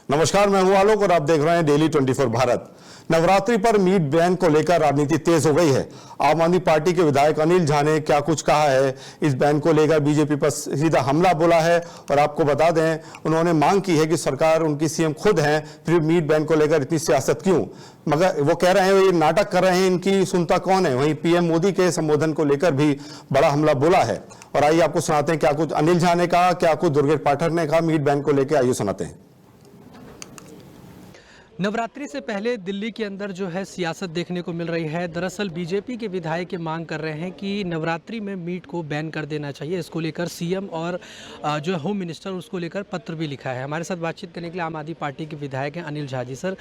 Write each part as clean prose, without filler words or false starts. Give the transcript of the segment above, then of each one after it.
नमस्कार, मैं हूं आलोक और आप देख रहे हैं डेली 24 भारत। नवरात्रि पर मीट बैन को लेकर राजनीति तेज हो गई है। आम आदमी पार्टी के विधायक अनिल झा ने क्या कुछ कहा है, इस बैन को लेकर बीजेपी पर सीधा हमला बोला है। और आपको बता दें, उन्होंने मांग की है कि सरकार, उनकी सीएम खुद हैं, फिर मीट बैन को लेकर इतनी सियासत क्यों। मगर वो कह रहे हैं ये नाटक कर रहे हैं, इनकी सुनता कौन है। वहीं पीएम मोदी के संबोधन को लेकर भी बड़ा हमला बोला है। और आइए आपको सुनाते हैं क्या कुछ अनिल झा ने कहा, क्या कुछ दुर्गेश पाठक ने कहा मीट बैन को लेकर। आइए सुनाते हैं। नवरात्रि से पहले दिल्ली के अंदर जो है सियासत देखने को मिल रही है। दरअसल बीजेपी के विधायक ये मांग कर रहे हैं कि नवरात्रि में मीट को बैन कर देना चाहिए। इसको लेकर सीएम और जो है होम मिनिस्टर, उसको लेकर पत्र भी लिखा है। हमारे साथ बातचीत करने के लिए आम आदमी पार्टी के विधायक हैं अनिल झा जी। सर,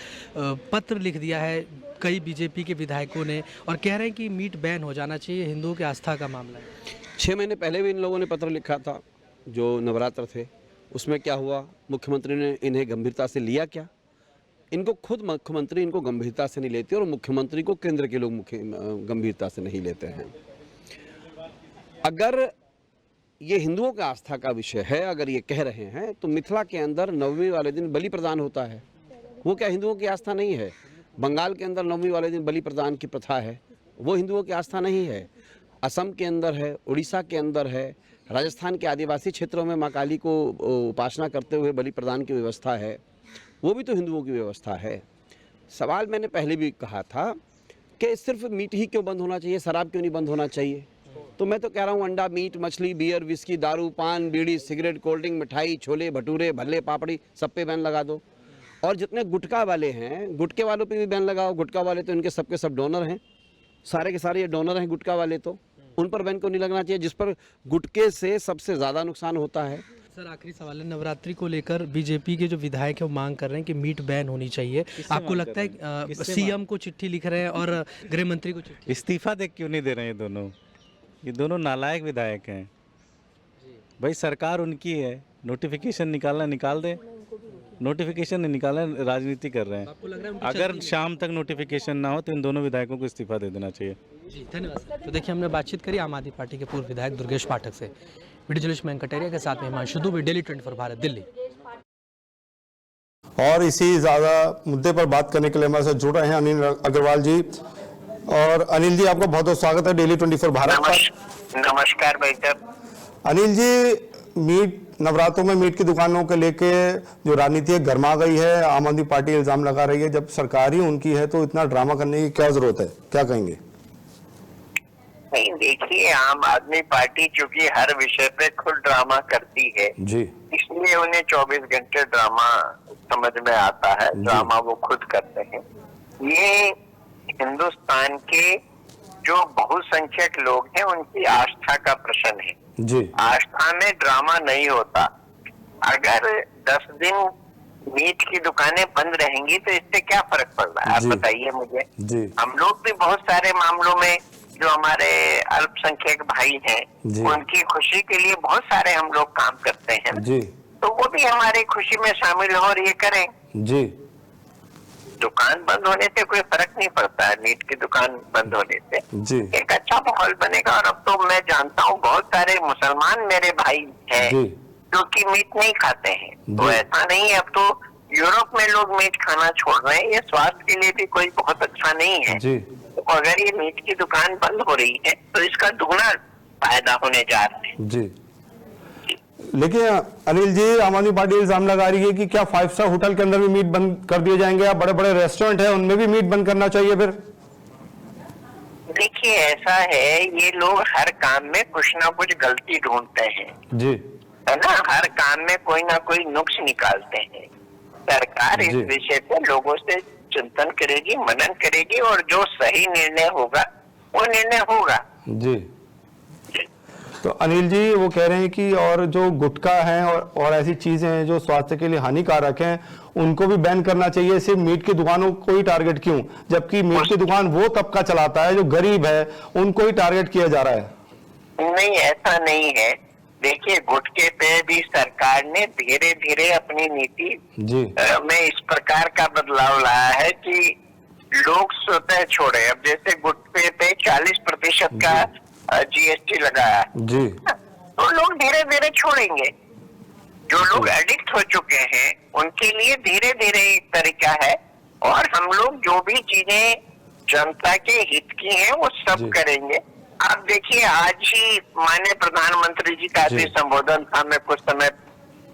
पत्र लिख दिया है कई बीजेपी के विधायकों ने और कह रहे हैं कि मीट बैन हो जाना चाहिए, हिंदुओं की आस्था का मामला है। 6 महीने पहले भी इन लोगों ने पत्र लिखा था जो नवरात्र थे। उसमें क्या हुआ, मुख्यमंत्री ने इन्हें गंभीरता से लिया क्या? इनको खुद मुख्यमंत्री इनको गंभीरता से नहीं लेते और मुख्यमंत्री को केंद्र के लोग गंभीरता से नहीं लेते हैं। अगर ये हिंदुओं का आस्था का विषय है, अगर ये कह रहे हैं, तो मिथिला के अंदर नवमी वाले दिन बलि प्रदान होता है। वो क्या हिंदुओं की आस्था नहीं है? बंगाल के अंदर नवमी वाले दिन बलि प्रदान की प्रथा है, वो हिंदुओं की आस्था नहीं है। असम के अंदर है, उड़ीसा के अंदर है, राजस्थान के आदिवासी क्षेत्रों में माँ काली को उपासना करते हुए बलि प्रदान की व्यवस्था है, वो भी तो हिंदुओं की व्यवस्था है। सवाल मैंने पहले भी कहा था कि सिर्फ मीट ही क्यों बंद होना चाहिए, शराब क्यों नहीं बंद होना चाहिए? तो मैं तो कह रहा हूँ अंडा, मीट, मछली, बियर, विस्की, दारू, पान, बीड़ी, सिगरेट, कोल्ड ड्रिंक, मिठाई, छोले भटूरे, भल्ले, पापड़ी, सब पे बैन लगा दो। और जितने गुटखा वाले हैं, गुटखे वालों पे भी बैन लगाओ। गुटखा वाले तो इनके सबके सब डोनर हैं, सारे के सारे ये डोनर हैं गुटखा वाले, तो उन पर बैन क्यों नहीं लगना चाहिए, जिस पर गुटखे से सबसे ज़्यादा नुकसान होता है। सर, आखिरी सवाल है, नवरात्रि को लेकर बीजेपी के जो विधायक है वो मांग कर रहे हैं कि मीट बैन होनी चाहिए। आपको लगता है सीएम को चिट्ठी लिख रहे हैं और गृह मंत्री को चिट्ठी? इस्तीफा देख क्यों नहीं दे रहे हैं ये दोनों नालायक विधायक हैं। भाई सरकार उनकी है, नोटिफिकेशन निकालना निकाल दे, नोटिफिकेशन नहीं निकालना, राजनीति कर रहे हैं। आपको लग रहा है अगर शाम तक नोटिफिकेशन ना हो तो इन दोनों विधायकों को इस्तीफा दे देना चाहिए। जी, धन्यवाद। तो देखिए, हमने बातचीत करी आम आदमी पार्टी के पूर्व विधायक दुर्गेश पाठक से। वीडियो जर्नलिस्ट मयंक कटेरिया के साथ में हिमांशु दुबे, डेली 24 भारत, दिल्ली। और इसी ज्यादा मुद्दे पर बात करने के लिए हमारे साथ जुड़ रहे हैं अनिल अग्रवाल जी। और अनिल जी, आपका बहुत बहुत स्वागत है डेली 24 भारत पर। नमस्कार भाई साहब। अनिल जी, मीट, नवरात्रों में मीट की दुकानों के लेके जो राजनीति है गर्मा गई है। आम आदमी पार्टी इल्जाम लगा रही है, जब सरकार ही उनकी है तो इतना ड्रामा करने की क्या जरूरत है, क्या कहेंगे? नहीं, देखिए, आम आदमी पार्टी चूंकि हर विषय पे खुद ड्रामा करती है जी, इसलिए उन्हें 24 घंटे ड्रामा समझ में आता है। ड्रामा वो खुद करते हैं। ये हिंदुस्तान के जो बहुसंख्यक लोग हैं उनकी आस्था का प्रश्न है जी। आस्था में ड्रामा नहीं होता। अगर 10 दिन मीट की दुकानें बंद रहेंगी तो इससे क्या फर्क पड़ रहा है, आप बताइए मुझे जी। हम लोग भी बहुत सारे मामलों में, जो हमारे अल्पसंख्यक भाई हैं, उनकी खुशी के लिए बहुत सारे हम लोग काम करते हैं जी। तो वो भी हमारी खुशी में शामिल हो और ये करें जी। दुकान बंद होने से कोई फर्क नहीं पड़ता है, मीट की दुकान बंद होने से जी। एक अच्छा माहौल बनेगा। और अब तो मैं जानता हूँ बहुत सारे मुसलमान मेरे भाई हैं जो कि मीट नहीं खाते हैं। तो ऐसा नहीं है, अब तो यूरोप में लोग मीट खाना छोड़ रहे हैं। ये स्वास्थ्य के लिए भी कोई बहुत अच्छा नहीं है जी। तो अगर ये मीट की दुकान बंद हो रही है तो इसका दुगना फायदा होने जा रहा है जी। लेकिन अनिल जी, आम आदमी पार्टी इल्जाम लगा रही है कि क्या 5 स्टार होटल के अंदर भी मीट बंद कर दिए जाएंगे, या बड़े बड़े रेस्टोरेंट है उनमें भी मीट बंद करना चाहिए फिर? देखिए, ऐसा है, ये लोग हर काम में कुछ ना कुछ गलती ढूंढते हैं जी, है ना। हर काम में कोई ना कोई नुक्स निकालते हैं। सरकार इस विषय पे लोगों से चिंतन करेगी, मनन करेगी और जो सही निर्णय होगा वो निर्णय होगा जी। तो अनिल जी, वो कह रहे हैं कि और जो गुटखा है और ऐसी चीजें हैं जो स्वास्थ्य के लिए हानिकारक हैं, उनको भी बैन करना चाहिए। सिर्फ मीट की दुकानों को ही टारगेट क्यों, जबकि मीट की दुकान वो तबका चलाता है जो गरीब है, उनको ही टारगेट किया जा रहा है। नहीं, ऐसा नहीं है। देखिए, गुटखे पे भी सरकार ने धीरे धीरे अपनी नीति में इस प्रकार का बदलाव लाया है कि लोग स्वतः छोड़े। अब जैसे गुटखे पे 40% का जीएसटी लगाया जी, तो लोग धीरे धीरे छोड़ेंगे। जो लोग एडिक्ट हो चुके हैं उनके लिए धीरे धीरे एक तरीका है, और हम लोग जो भी चीजें जनता के हित की हैं वो सब करेंगे। आप देखिए, आज ही माननीय प्रधानमंत्री जी का भी संबोधन था, मैं कुछ समय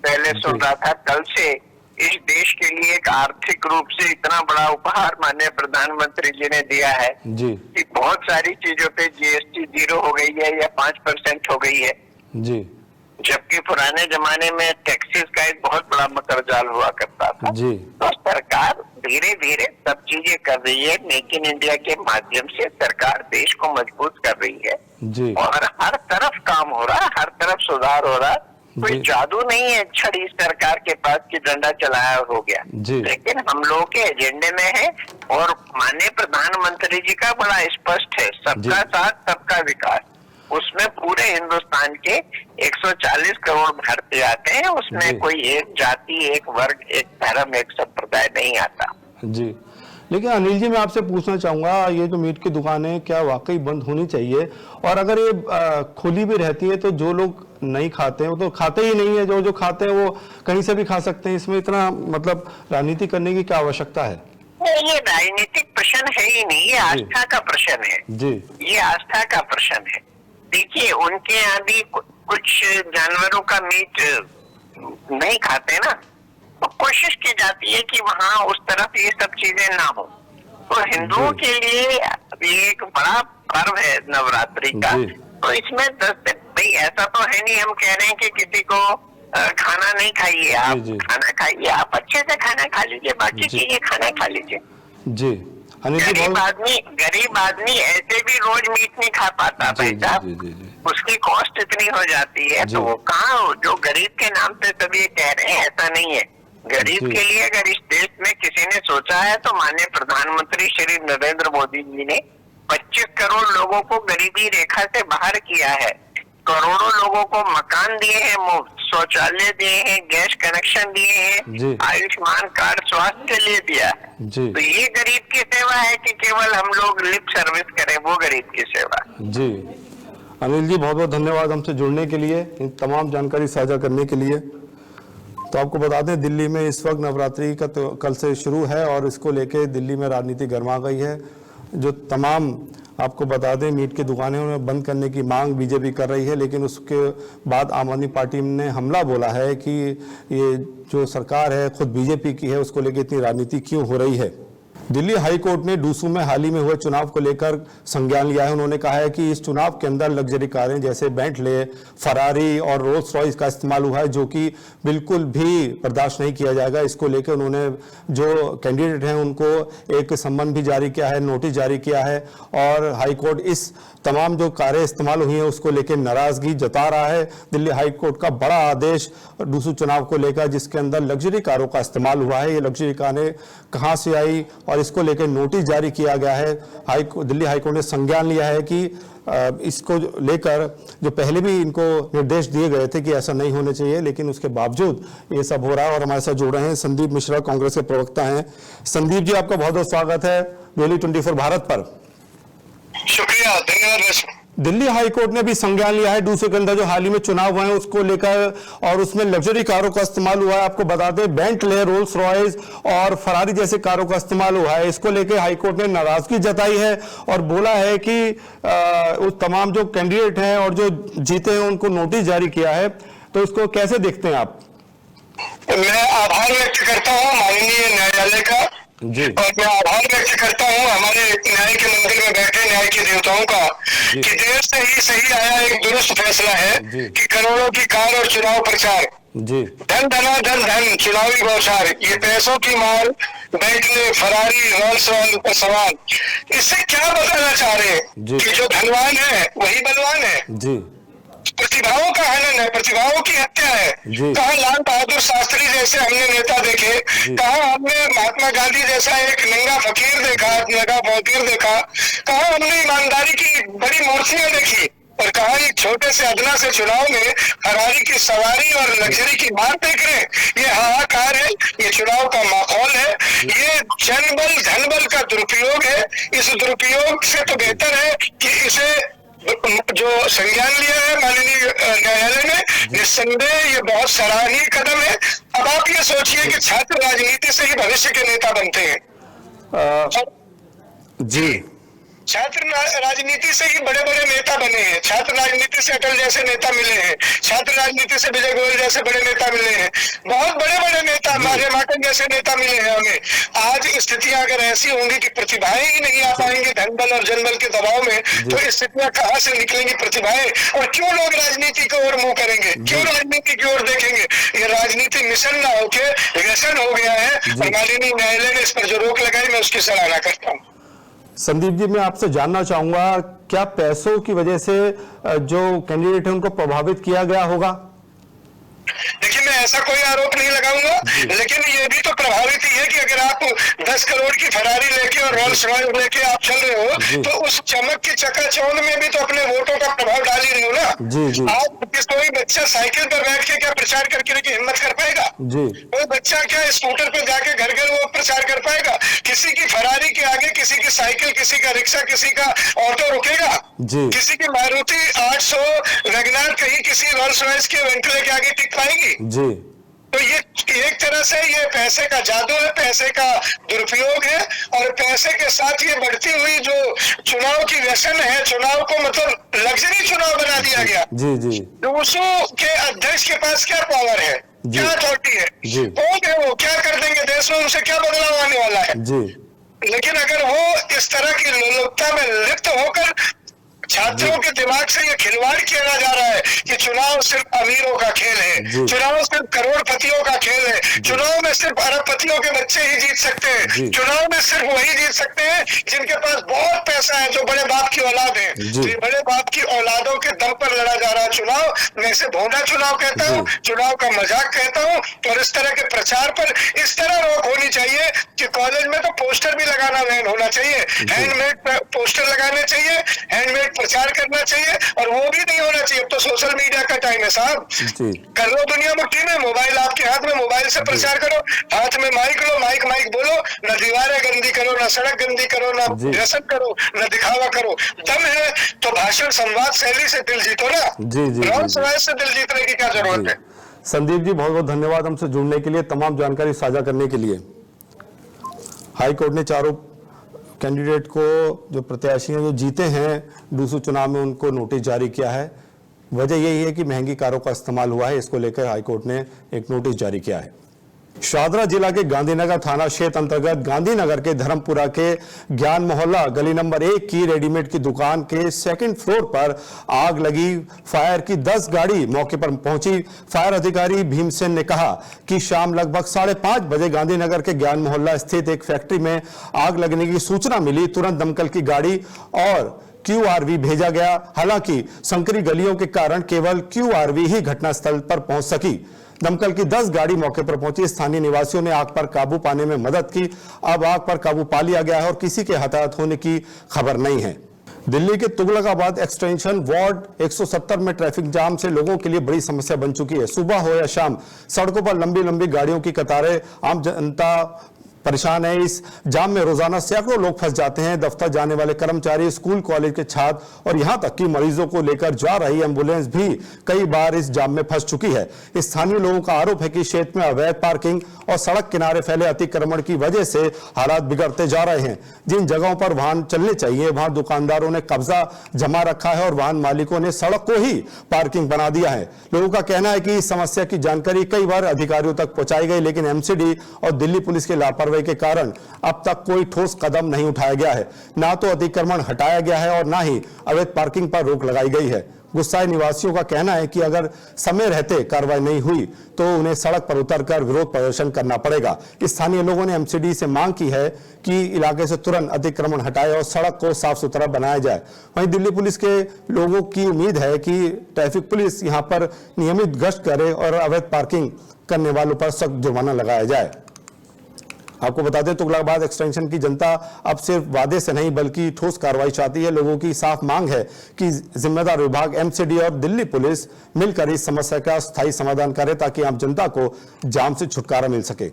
पहले सुन रहा था। कल से इस देश के लिए एक आर्थिक रूप से इतना बड़ा उपहार माननीय प्रधानमंत्री जी ने दिया है कि बहुत सारी चीजों पे जीएसटी 0 हो गई है या 5% हो गई है जी, जबकि पुराने जमाने में टैक्सेस का एक बहुत बड़ा मकरजाल हुआ करता था जी। तो सरकार धीरे धीरे सब चीजें कर रही है। मेक इन इंडिया के माध्यम से सरकार देश को मजबूत कर रही है जी। और हर तरफ काम हो रहा है, हर तरफ सुधार हो रहा है। कोई जादू नहीं है छड़ी सरकार के पास की डंडा चलाया हो गया, लेकिन हम लोगों के एजेंडे में है। और माननीय प्रधानमंत्री जी का बड़ा स्पष्ट है, सबका साथ सबका विकास। उसमें पूरे हिंदुस्तान के 140 करोड़ भारतीय आते हैं, उसमें कोई एक जाति, एक वर्ग, एक धर्म, एक संप्रदाय नहीं आता जी। लेकिन अनिल जी, मैं आपसे पूछना चाहूंगा, ये जो मीट की दुकानें क्या वाकई बंद होनी चाहिए? और अगर ये खुली भी रहती है तो जो लोग नहीं खाते हैं वो तो खाते ही नहीं है, जो खाते हैं वो कहीं से भी खा सकते हैं। इसमें इतना मतलब राजनीति करने की क्या आवश्यकता है? ये राजनीतिक प्रश्न है ही नहीं, ये आस्था का प्रश्न है जी। ये आस्था का प्रश्न है। देखिए, उनके यहाँ भी कुछ जानवरों का मीट नहीं खाते ना, तो कोशिश की जाती है कि वहाँ उस तरफ ये सब चीजें ना हो। तो हिंदुओं के लिए ये एक बड़ा पर्व है नवरात्रि का, तो इसमें 10 दिन भाई ऐसा तो है नहीं हम कह रहे हैं कि किसी को खाना नहीं खाइए, आप खाना खाइए, आप अच्छे से खाना खा लीजिए, बाकी चीजें खाना खा लीजिए जी। गरीब आदमी ऐसे भी रोज मीट नहीं खा पाता भाई साहब, उसकी कॉस्ट इतनी हो जाती है, तो वो कहाँ, जो गरीब के नाम पे सब ये कह रहे हैं, ऐसा नहीं है। गरीब के लिए अगर इस देश में किसी ने सोचा है तो माननीय प्रधानमंत्री श्री नरेंद्र मोदी जी ने 25 करोड़ लोगों को गरीबी रेखा से बाहर किया है, करोड़ों लोगों को मकान दिए हैं, मुफ्त शौचालय दिए हैं, गैस कनेक्शन दिए हैं, आयुष्मान कार्ड स्वास्थ्य के लिए दिया है। तो ये गरीब की सेवा है कि केवल हम लोग लिप सर्विस करें, वो गरीब की सेवा जी। अनिल जी, बहुत बहुत धन्यवाद हमसे जुड़ने के लिए, इन तमाम जानकारी साझा करने के लिए। तो आपको बता दें, दिल्ली में इस वक्त नवरात्रि का तो कल से शुरू है और इसको लेके दिल्ली में राजनीति गर्मा गई है। जो तमाम आपको बता दें मीट की दुकानें उन्हें बंद करने की मांग बीजेपी कर रही है, लेकिन उसके बाद आम आदमी पार्टी ने हमला बोला है कि ये जो सरकार है खुद बीजेपी की है, उसको लेकर इतनी राजनीति क्यों हो रही है। दिल्ली हाई कोर्ट ने डूसू में हाल ही में हुए चुनाव को लेकर संज्ञान लिया है। उन्होंने कहा है कि इस चुनाव के अंदर लग्जरी कारें जैसे बेंटले, फरारी और रोल्स रॉयस का इस्तेमाल हुआ है, जो कि बिल्कुल भी बर्दाश्त नहीं किया जाएगा। इसको लेकर उन्होंने जो कैंडिडेट हैं उनको एक सम्मन भी जारी किया है, नोटिस जारी किया है, और हाई कोर्ट इस तमाम जो कारें इस्तेमाल हुई हैं उसको लेकर नाराजगी जता रहा है। दिल्ली हाई कोर्ट का बड़ा आदेश डूसू चुनाव को लेकर, जिसके अंदर लग्जरी कारों का इस्तेमाल हुआ है, ये लग्जरी कारें कहां से आई और इसको लेकर नोटिस जारी किया गया है। दिल्ली हाई कोर्ट ने संज्ञान लिया है कि इसको लेकर जो पहले भी इनको निर्देश दिए गए थे कि ऐसा नहीं होना चाहिए, लेकिन उसके बावजूद ये सब हो रहा है। और हमारे साथ जुड़ रहे हैं संदीप मिश्रा, कांग्रेस के प्रवक्ता हैं। संदीप जी, आपका बहुत बहुत स्वागत है डेली 24 भारत पर। शुक्रिया, धन्यवाद। दिल्ली हाई कोर्ट ने भी संज्ञान लिया है डूसू के अंदर जो हाल ही में चुनाव हुए हैं उसको लेकर, और उसमें लग्जरी कारों का इस्तेमाल हुआ है। आपको बता दें, बेंटले, रोल्स रॉयस और फरारी जैसे कारों का इस्तेमाल हुआ है। इसको लेकर हाई कोर्ट ने नाराजगी जताई है और बोला है कि उस तमाम जो कैंडिडेट हैं और जो जीते हैं उनको नोटिस जारी किया है। तो इसको कैसे देखते हैं आप? मैं आभार व्यक्त करता हूँ माननीय न्यायालय का जी। और मैं आभार व्यक्त करता हूँ हमारे न्याय के मंदिर में बैठे न्याय के देवताओं का कि देर से ही सही आया एक दुरुस्त फैसला है कि करोड़ों की कार और चुनाव प्रचार जी, धन धना धन धन चुनावी बौछार, ये पैसों की मार, बेंटले, फरारी, रोल्स रॉयस पर सवाल। इससे क्या बताना चाह रहे हैं कि जो धनवान है वही बलवान है जी। प्रतिभाओं का हनन है, प्रतिभाओं की हत्या है। कहाँ लाल बहादुर शास्त्री जैसे हमने नेता देखे, कहाँ हमने महात्मा गांधी जैसा एक नंगा फकीर देखा, नंगा फकीर देखा, कहाँ हमने ईमानदारी की बड़ी मूर्तियां देखी, और कहा एक छोटे से अदना से चुनाव में फरारी की सवारी और लग्जरी की बात देख रहे हैं। ये हाहाकार है, ये चुनाव का माहौल है, ये जनबल धनबल का दुरुपयोग है। इस दुरुपयोग से तो बेहतर है कि इसे जो संज्ञान लिया है माननीय न्यायालय ने, निस्संदेह ये बहुत सराहनीय कदम है। अब आप ये सोचिए कि छात्र राजनीति से ही भविष्य के नेता बनते हैं। जी, छात्र राजनीति से ही बड़े बड़े नेता बने हैं। छात्र राजनीति से अटल जैसे नेता मिले हैं, छात्र राजनीति से विजय गोयल जैसे बड़े नेता मिले हैं, बहुत बड़े बड़े नेता मारे माटन जैसे नेता मिले हैं हमें। आज स्थितियां अगर ऐसी होंगी कि प्रतिभाएं ही नहीं आ पाएंगी धन बल और जनबल के दबाव में, तो स्थितियां कहाँ से निकलेंगी प्रतिभाएं, और क्यों लोग राजनीति की ओर मुंह करेंगे, क्यों राजनीति की ओर देखेंगे। ये राजनीति मिशन ना होके व्यसन हो गया है, और माननीय न्यायालय ने इस पर जो रोक लगाई, मैं उसकी सराहना करता हूँ। संदीप जी, मैं आपसे जानना चाहूंगा, क्या पैसों की वजह से जो कैंडिडेट है उनको प्रभावित किया गया होगा? देखिए, मैं ऐसा कोई आरोप नहीं लगाऊंगा, लेकिन ये भी तो प्रभावित ही है कि अगर आप 10 करोड़ की फरारी लेके और रोल्स रॉयस लेके आप चल रहे हो, तो उस चमक की चकाचौंध में भी तो अपने वोटों का प्रभाव डाल ही रहे हो ना। आज कोई बच्चा साइकिल पर बैठ के क्या प्रचार करके की हिम्मत कर पाएगा? कोई बच्चा क्या स्कूटर पर जाके घर घर वो प्रचार कर पाएगा? किसी की फरारी के आगे किसी की साइकिल, किसी का रिक्शा, किसी का ऑटो रुकेगा? किसी की मारुति 800 वैगनार कहीं किसी रोल्स रॉयस के वेंटिले के आगे टिक पाएगी? तो ये एक तरह से ये पैसे का जादू है, पैसे का दुरुपयोग है, और पैसे के साथ ये बढ़ती हुई जो चुनाव की व्यसन है, चुनाव को मतलब लग्जरी चुनाव बना दिया गया। दूसरों के अध्यक्ष के पास क्या पावर है, क्या अथॉरिटी है, कौन है वो, क्या कर देंगे देश में, उनसे क्या बदलाव आने वाला है। लेकिन अगर वो इस तरह की लोलुपता में लिप्त होकर छात्रों के दिमाग से ये खिलवाड़ किया जा रहा है कि चुनाव सिर्फ अमीरों का खेल है, चुनाव सिर्फ करोड़पतियों का खेल है, चुनाव में सिर्फ अरबपतियों के बच्चे ही जीत सकते हैं, चुनाव में सिर्फ वही जीत सकते हैं जिनके पास बहुत पैसा है, जो बड़े बाप की औलाद है। तो बड़े बाप की औलादों के दम पर लड़ा जा रहा चुनाव, मैं इसे भोंडा चुनाव कहता हूँ, चुनाव का मजाक कहता हूँ। और इस तरह के प्रचार पर इस तरह रोक होनी चाहिए कि कॉलेज में तो पोस्टर भी लगाना बैन होना चाहिए, हैंडमेड पोस्टर लगाने चाहिए, हैंडमेड प्रचार करना चाहिए, और वो भी नहीं होना चाहिए। अब तो सोशल मीडिया का टाइम है साहब, कर लो दुनिया मुट्ठी में, मोबाइल आपके हाथ में, मोबाइल से प्रचार करो, हाथ में माइक लो, माइक बोलो, न दीवारें गंदी करो, न सड़क गंदी करो, न व्यसन करो, न दिखावा करो। दम है तो भाषण संवाद शैली से दिल जीतो ना, रोल्स रॉयस से दिल जीतने की क्या जरूरत है। संदीप जी, बहुत बहुत धन्यवाद हमसे जुड़ने के लिए, तमाम जानकारी साझा करने के लिए। हाईकोर्ट ने चारों कैंडिडेट को, जो प्रत्याशी हैं जो जीते हैं दूसरे चुनाव में, उनको नोटिस जारी किया है। वजह यही है कि महंगी कारों का इस्तेमाल हुआ है, इसको लेकर हाईकोर्ट ने एक नोटिस जारी किया है। शादरा जिला के गांधीनगर थाना क्षेत्र अंतर्गत गांधीनगर के धर्मपुरा के ज्ञान मोहल्ला गली नंबर 1 की रेडीमेड की दुकान के सेकंड फ्लोर पर आग लगी। फायर की 10 गाड़ी मौके पर पहुंची। फायर अधिकारी भीमसेन ने कहा कि शाम लगभग 5:30 बजे गांधीनगर के ज्ञान मोहल्ला स्थित एक फैक्ट्री में आग लगने की सूचना मिली। तुरंत दमकल की गाड़ी और QRV भेजा गया। हालांकि संकरी गलियों के कारण केवल QRV ही घटनास्थल पर पहुंच सकी। दमकल की 10 गाड़ी मौके पर पहुंची। स्थानीय निवासियों ने आग पर काबू पाने में मदद की। अब आग पर काबू पा लिया गया है और किसी के हताहत होने की खबर नहीं है। दिल्ली के तुगलकाबाद एक्सटेंशन वार्ड 170 में ट्रैफिक जाम से लोगों के लिए बड़ी समस्या बन चुकी है। सुबह हो या शाम सड़कों पर लंबी लंबी गाड़ियों की कतारें, आम जनता परेशान है। इस जाम में रोजाना सैकड़ों लोग फंस जाते हैं। दफ्तर जाने वाले कर्मचारी, स्कूल कॉलेज के छात्र और यहां तक कि मरीजों को लेकर जा रही एम्बुलेंस भी कई बार इस जाम में फंस चुकी है। स्थानीय लोगों का आरोप है कि क्षेत्र में अवैध पार्किंग और सड़क किनारे फैले अतिक्रमण की वजह से हालात बिगड़ते जा रहे हैं। जिन जगहों पर वाहन चलने चाहिए वहां दुकानदारों ने कब्जा जमा रखा है और वाहन मालिकों ने सड़क को ही पार्किंग बना दिया है। लोगों का कहना है कि इस समस्या की जानकारी कई बार अधिकारियों तक पहुंचाई गई, लेकिन MCD और दिल्ली पुलिस के लापरवाही के कारण अब तक कोई ठोस कदम नहीं उठाया गया है। ना तो अतिक्रमण हटाया गया है और ना ही अवैध पार्किंग पर रोक लगाई गई है। गुस्साए निवासियों का कहना है कि अगर समय रहते कार्रवाई नहीं हुई तो उन्हें सड़क पर उतरकर विरोध प्रदर्शन करना पड़ेगा। स्थानीय लोगों ने MCD से मांग की है कि इलाके से तुरंत अतिक्रमण हटाए और सड़क को साफ सुथरा बनाया जाए। वहीं दिल्ली पुलिस के लोगों की उम्मीद है कि ट्रैफिक पुलिस यहां पर नियमित गश्त करे और अवैध पार्किंग करने वालों पर सख्त जुर्माना लगाया जाए। आपको बता दें, तुगलकाबाद एक्सटेंशन की जनता अब सिर्फ वादे से नहीं बल्कि ठोस कार्रवाई चाहती है। लोगों की साफ मांग है कि जिम्मेदार विभाग MCD और दिल्ली पुलिस मिलकर इस समस्या का स्थायी समाधान करे ताकि आम जनता को जाम से छुटकारा मिल सके।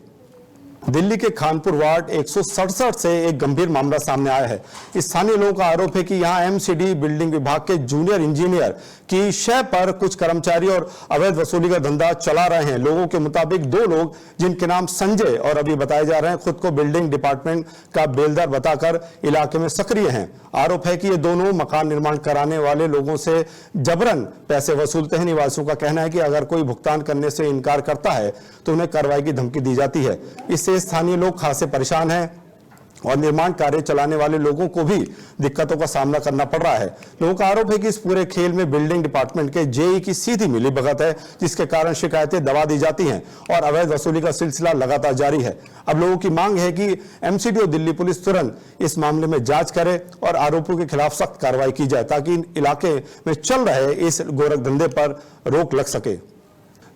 दिल्ली के खानपुर वार्ड 167 से एक गंभीर मामला सामने आया है। स्थानीय लोगों का आरोप है कि यहां एमसीडी बिल्डिंग विभाग के जूनियर इंजीनियर की शय पर कुछ कर्मचारी और अवैध वसूली का धंधा चला रहे हैं। लोगों के मुताबिक 2 लोग, जिनके नाम संजय और अभी बताए जा रहे हैं, खुद को बिल्डिंग डिपार्टमेंट का बेलदार बताकर इलाके में सक्रिय हैं। आरोप है कि ये दोनों मकान निर्माण कराने वाले लोगों से जबरन पैसे वसूलते हैं। निवासियों का कहना है कि अगर कोई भुगतान करने से इनकार करता है तो उन्हें कार्रवाई की धमकी दी जाती है। इससे स्थानीय लोग खासे परेशान हैं और निर्माण कार्य चलाने वाले लोगों को भी दिक्कतों का सामना करना पड़ रहा है। लोगों का आरोप है कि इस पूरे खेल में बिल्डिंग डिपार्टमेंट के जेई की सीधी मिलीभगत है, जिसके कारण शिकायतें दबा दी जाती हैं और अवैध वसूली का सिलसिला लगातार जारी है। अब लोगों की मांग है कि एमसीडी और दिल्ली पुलिस तुरंत इस मामले में जांच करे और आरोपियों के खिलाफ सख्त कार्रवाई की जाए, ताकि इलाके में चल रहे इस गोरख धंधे पर रोक लग सके।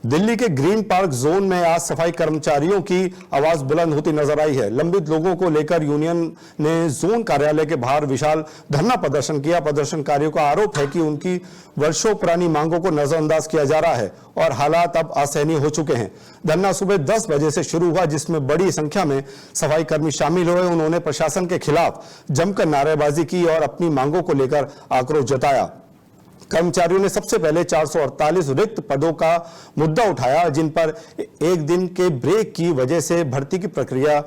दिल्ली के ग्रीन पार्क जोन में आज सफाई कर्मचारियों की आवाज बुलंद होती नजर आई है। लंबित लोगों को लेकर यूनियन ने जोन कार्यालय के बाहर विशाल धरना प्रदर्शन किया। प्रदर्शनकारियों का आरोप है कि उनकी वर्षों पुरानी मांगों को नजरअंदाज किया जा रहा है और हालात अब असहनीय हो चुके हैं। धरना सुबह 10 बजे से शुरू हुआ, जिसमें बड़ी संख्या में सफाई कर्मी शामिल हुए। उन्होंने प्रशासन के खिलाफ जमकर नारेबाजी की और अपनी मांगों को लेकर आक्रोश जताया। कर्मचारियों ने सबसे पहले 448 रिक्त पदों का मुद्दा उठाया, जिन पर एक दिन के ब्रेक की वजह से भर्ती की प्रक्रिया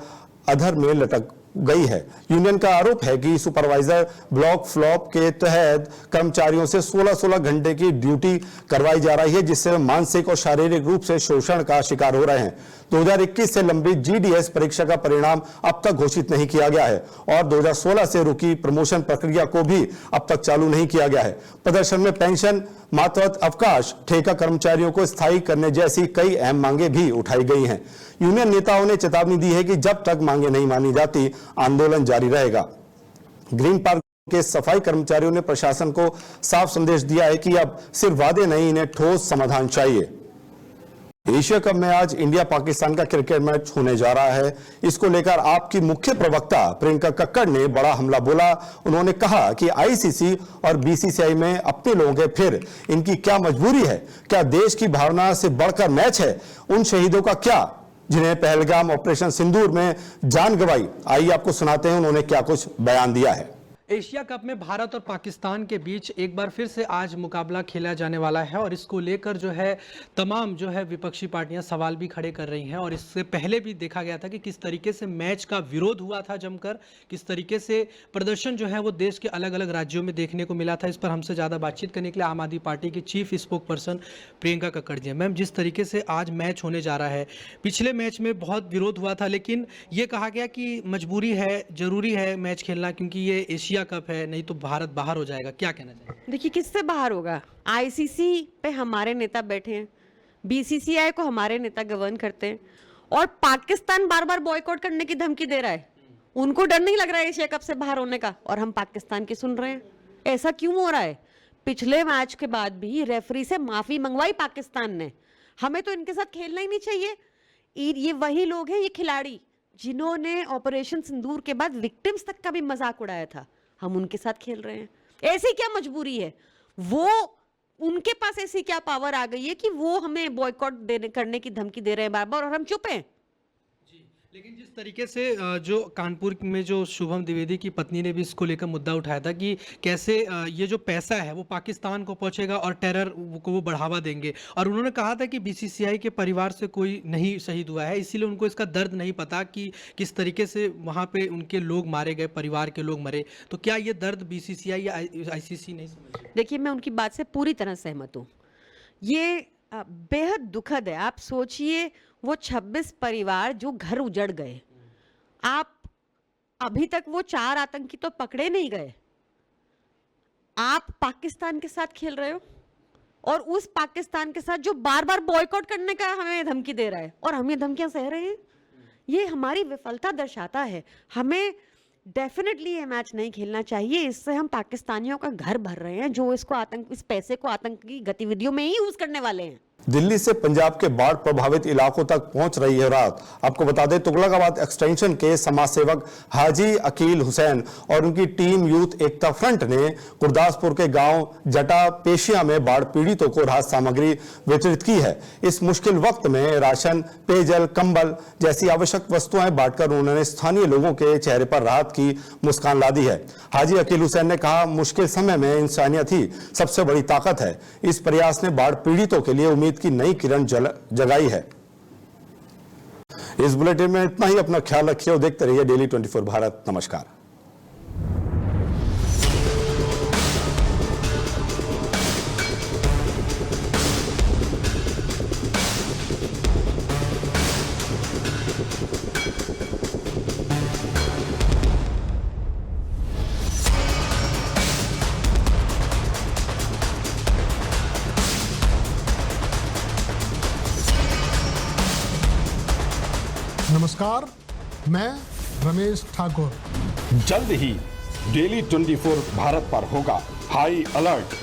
अधर में लटक गई है। यूनियन का आरोप है कि सुपरवाइजर ब्लॉक फ्लॉप के तहत कर्मचारियों से 16-16 घंटे की ड्यूटी करवाई जा रही है, जिससे मानसिक और शारीरिक रूप से शोषण का शिकार हो रहे हैं। 2021 से लंबित जीडीएस परीक्षा का परिणाम अब तक घोषित नहीं किया गया है और 2016 से रुकी प्रमोशन प्रक्रिया को भी अब तक चालू नहीं किया गया है। प्रदर्शन में पेंशन, मातृत्व अवकाश, ठेका कर्मचारियों को स्थायी करने जैसी कई अहम मांगे भी उठाई गई हैं। यूनियन नेताओं ने चेतावनी दी है कि जब तक मांगे नहीं मानी जाती, आंदोलन जारी रहेगा। ग्रीन पार्क के सफाई कर्मचारियों ने प्रशासन को साफ संदेश दिया है कि अब सिर्फ वादे नहीं, इन्हें ठोस समाधान चाहिए। एशिया कप में आज इंडिया पाकिस्तान का क्रिकेट मैच होने जा रहा है। इसको लेकर आपकी मुख्य प्रवक्ता प्रियंका कक्कड़ ने बड़ा हमला बोला। उन्होंने कहा कि आईसीसी और बीसीसीआई में अपने लोग हैं, फिर इनकी क्या मजबूरी है? क्या देश की भावना से बढ़कर मैच है? उन शहीदों का क्या, जिन्हें पहलगाम ऑपरेशन सिंदूर में जान गंवाई? आइए आपको सुनाते हैं उन्होंने क्या कुछ बयान दिया है। एशिया कप में भारत और पाकिस्तान के बीच एक बार फिर से आज मुकाबला खेला जाने वाला है और इसको लेकर जो है तमाम जो है विपक्षी पार्टियां सवाल भी खड़े कर रही हैं। और इससे पहले भी देखा गया था कि किस तरीके से मैच का विरोध हुआ था जमकर, किस तरीके से प्रदर्शन जो है वो देश के अलग अलग राज्यों में देखने को मिला था। इस पर हमसे ज़्यादा बातचीत करने के लिए आम आदमी पार्टी की chief spokesperson Priyanka Kakkar ji. Ma'am, जिस तरीके से आज मैच होने जा रहा है, पिछले मैच में बहुत विरोध हुआ था, लेकिन ये कहा गया कि मजबूरी है, ज़रूरी है मैच खेलना, क्योंकि ये एशिया कप है, नहीं तो भारत बाहर हो जाएगा। क्या कहना चाहिए? देखिए, किससे बाहर होगा? आईसीसी पे हमारे नेता बैठे हैं, बीसीसीआई को हमारे नेता गवर्न करते हैं और पाकिस्तान बार बार बॉयकॉट करने की धमकी दे रहा है। उनको डर नहीं लग रहा है एशिया कप से बाहर होने का, और हम पाकिस्तान की सुन रहे हैं। ऐसा क्यों हो रहा है? पिछले मैच के बाद भी रेफरी से माफी मंगवाई पाकिस्तान ने। हमें तो इनके साथ खेलना ही नहीं चाहिए। ये वही लोग हैं, ये खिलाड़ी जिन्होंने ऑपरेशन सिंदूर के बाद विक्टिम्स तक का भी मजाक उड़ाया था। हम उनके साथ खेल रहे हैं। ऐसी क्या मजबूरी है? वो उनके पास ऐसी क्या पावर आ गई है कि वो हमें बॉयकॉट करने की धमकी दे रहे हैं बार बार और हम चुप हैं? लेकिन जिस तरीके से जो कानपुर में जो शुभम द्विवेदी की पत्नी ने भी इसको लेकर मुद्दा उठाया था कि कैसे ये जो पैसा है वो पाकिस्तान को पहुंचेगा और टेरर को वो बढ़ावा देंगे, और उन्होंने कहा था कि बीसीसीआई के परिवार से कोई नहीं शहीद हुआ है, इसीलिए उनको इसका दर्द नहीं पता कि किस तरीके से वहाँ पे उनके लोग मारे गए, परिवार के लोग मरे। तो क्या ये दर्द बीसीसीआई या आईसीसी नहीं समझ? देखिए, मैं उनकी बात से पूरी तरह सहमत हूँ। ये बेहद दुखद है। आप सोचिए, वो 26 परिवार जो घर उजड़ गए, आप अभी तक वो 4 आतंकी तो पकड़े नहीं गए। आप पाकिस्तान के साथ खेल रहे हो और उस पाकिस्तान के साथ जो बार बार बॉयकॉट करने का हमें धमकी दे रहा है, और हम ये धमकियां सह रहे हैं। ये हमारी विफलता दर्शाता है। हमें डेफिनेटली ये मैच नहीं खेलना चाहिए। इससे हम पाकिस्तानियों का घर भर रहे हैं, जो इस पैसे को आतंकी गतिविधियों में ही यूज करने वाले हैं। दिल्ली से पंजाब के बाढ़ प्रभावित इलाकों तक पहुंच रही है राहत। आपको बता दें, तुगलकाबाद एक्सटेंशन के समाज सेवक हाजी अकील हुसैन और उनकी टीम यूथ एकता फ्रंट ने गुरदासपुर के गांव जटा पेशिया में बाढ़ पीड़ितों को राहत सामग्री वितरित की है। इस मुश्किल वक्त में राशन, पेयजल, कंबल जैसी आवश्यक वस्तुएं बांटकर उन्होंने स्थानीय लोगों के चेहरे पर राहत की मुस्कान ला दी है। हाजी अकील हुसैन ने कहा, मुश्किल समय में इंसानियत ही सबसे बड़ी ताकत है। इस प्रयास ने बाढ़ पीड़ितों के लिए उम्मीद की नई किरण जगाई है। इस बुलेटिन में इतना ही। अपना ख्याल रखिए और देखते रहिए डेली 24 भारत। नमस्कार। नमस्कार, मैं रमेश ठाकुर। जल्द ही डेली 24 भारत पर होगा हाई अलर्ट।